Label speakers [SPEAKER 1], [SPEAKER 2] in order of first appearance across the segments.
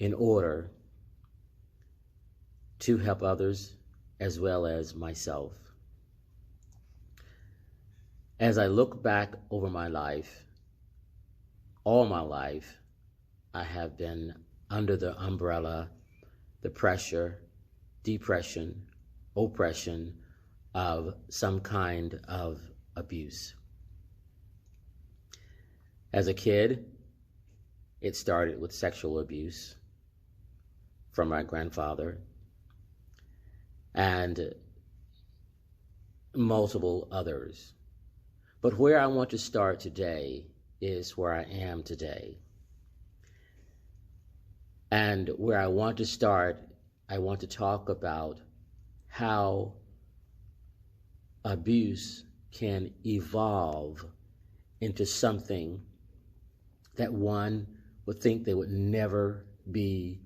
[SPEAKER 1] in order to help others as well as myself. As I look back over my life, all my life, I have been under the umbrella, the pressure, depression, oppression of some kind of abuse. As a kid, it started with sexual abuse from my grandfather and multiple others. But where I want to start today is where I am today. And where I want to start, I want to talk about how abuse can evolve into something that one would think they would never be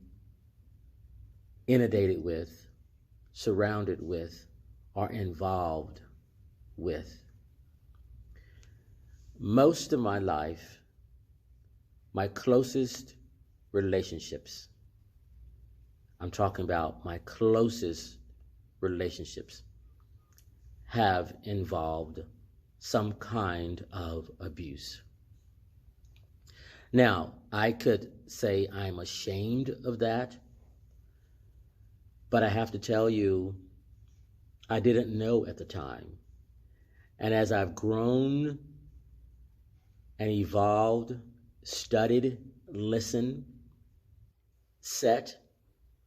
[SPEAKER 1] inundated with, surrounded with, or involved with. Most of my life, my closest relationships, I'm talking about my closest relationships, have involved some kind of abuse. Now, I could say I'm ashamed of that, but I have to tell you, I didn't know at the time. And as I've grown and evolved, studied, listened, sat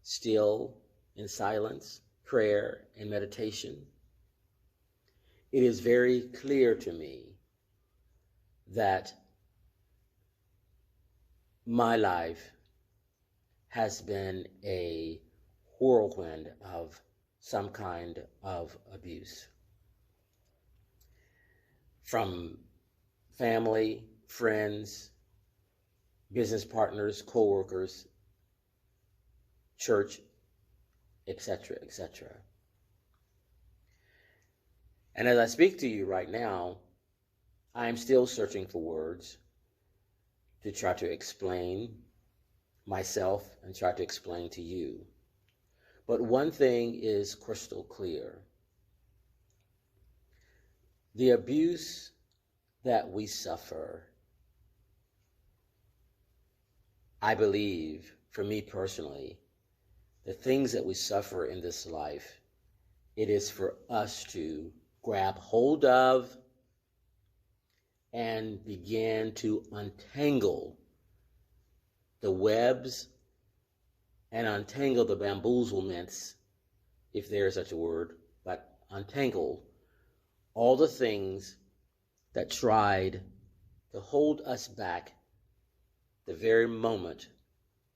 [SPEAKER 1] still in silence, prayer, and meditation, it is very clear to me that my life has been a whirlwind of some kind of abuse. From family, friends, business partners, co-workers, church, etc., etc. And as I speak to you right now, I am still searching for words to try to explain myself and try to explain to you. But one thing is crystal clear. The abuse that we suffer, I believe, for me personally, the things that we suffer in this life, it is for us to grab hold of and begin to untangle the webs and untangle the bamboozlements, if there is such a word, but untangle all the things that tried to hold us back the very moment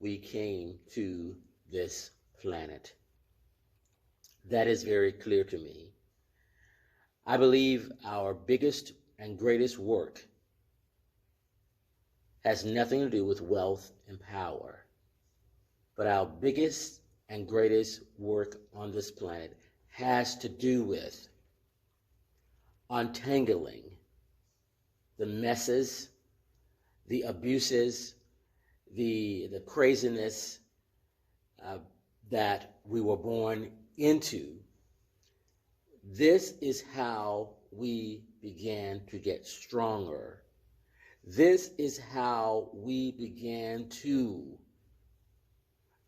[SPEAKER 1] we came to this planet. That is very clear to me. I believe our biggest and greatest work has nothing to do with wealth and power, but our biggest and greatest work on this planet has to do with untangling the messes, the abuses, the craziness that we were born into. This is how we began to get stronger. This is how we began to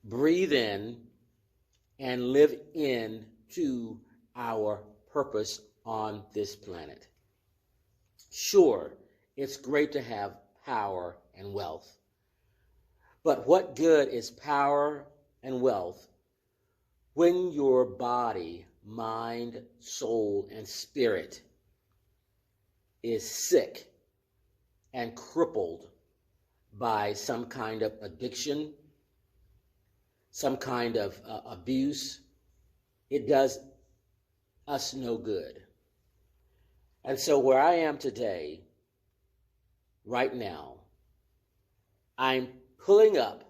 [SPEAKER 1] breathe in and live into our purpose on this planet. Sure, it's great to have power and wealth, but what good is power and wealth when your body, mind, soul, and spirit is sick and crippled by some kind of addiction, some kind of abuse? It does us no good. And so where I am today, right now, I'm pulling up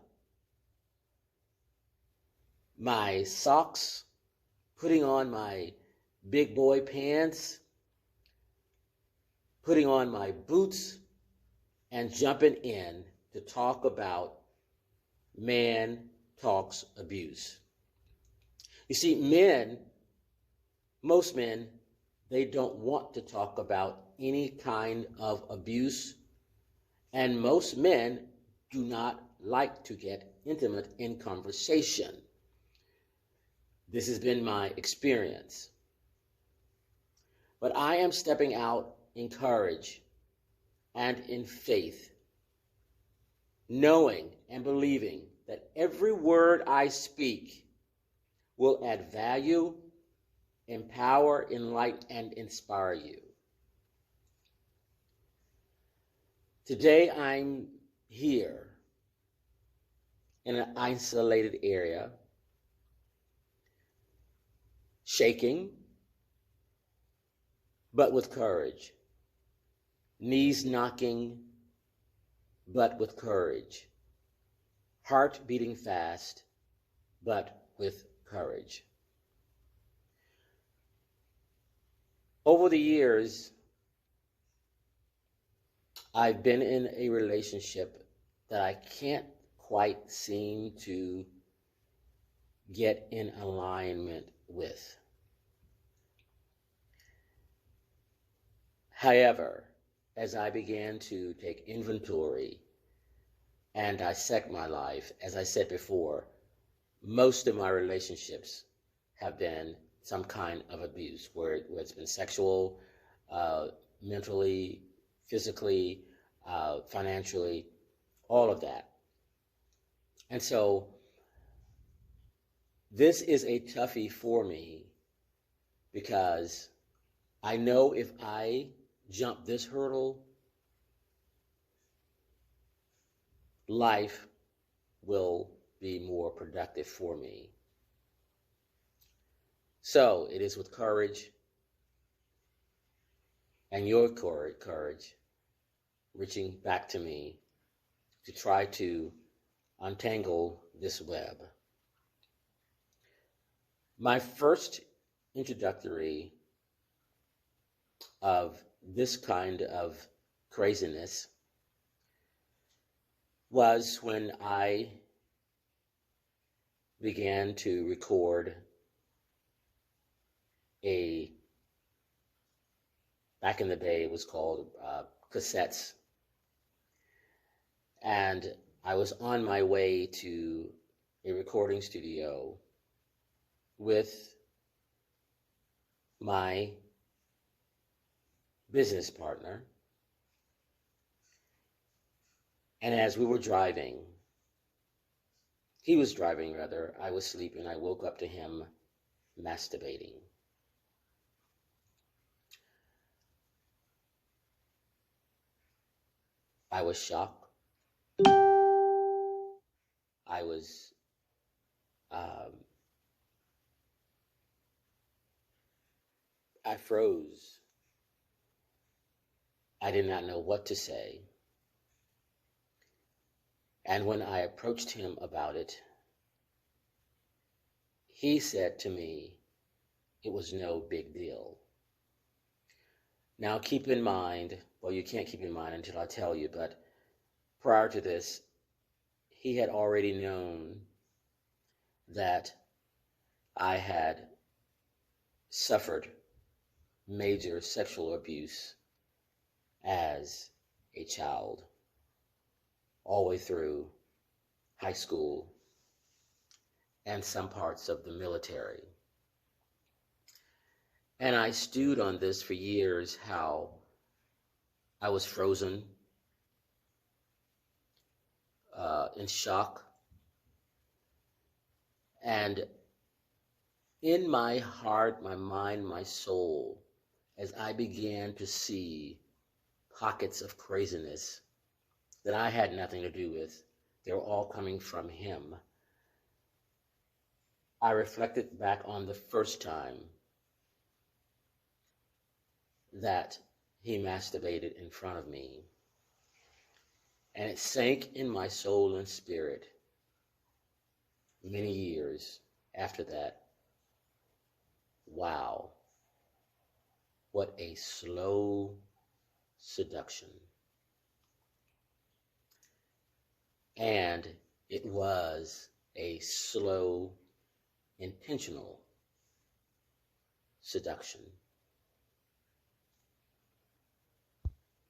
[SPEAKER 1] my socks, putting on my big boy pants, putting on my boots, and jumping in to talk about man talks abuse. You see, most men, they don't want to talk about any kind of abuse, and most men do not like to get intimate in conversation. This has been my experience. But I am stepping out in courage and in faith, knowing and believing that every word I speak will add value, empower, enlighten, and inspire you. Today I'm here in an isolated area, shaking, but with courage, knees knocking, but with courage, heart beating fast, but with courage. Over the years, I've been in a relationship that I can't quite seem to get in alignment with. However, as I began to take inventory and dissect my life, as I said before, most of my relationships have been some kind of abuse, where it's been sexual, mentally, physically, financially, all of that. And so this is a toughie for me, because I know if I jump this hurdle, life will be more productive for me. So it is with courage and your courage reaching back to me to try to untangle this web. My first introductory of this kind of craziness was when I began to record back in the day it was called cassettes, and I was on my way to a recording studio with my business partner, and as we were driving, he was driving rather, I was sleeping, I woke up to him masturbating. I was shocked. I was I froze. I did not know what to say. And when I approached him about it, he said to me it was no big deal. Now keep in mind, well, you can't keep in mind until I tell you, but prior to this, he had already known that I had suffered major sexual abuse as a child, all the way through high school and some parts of the military. And I stewed on this for years, how I was frozen, in shock. And in my heart, my mind, my soul, as I began to see pockets of craziness that I had nothing to do with, they were all coming from him, I reflected back on the first time that he masturbated in front of me. And it sank in my soul and spirit many years after that. Wow, what a slow seduction. And It was a slow, intentional seduction.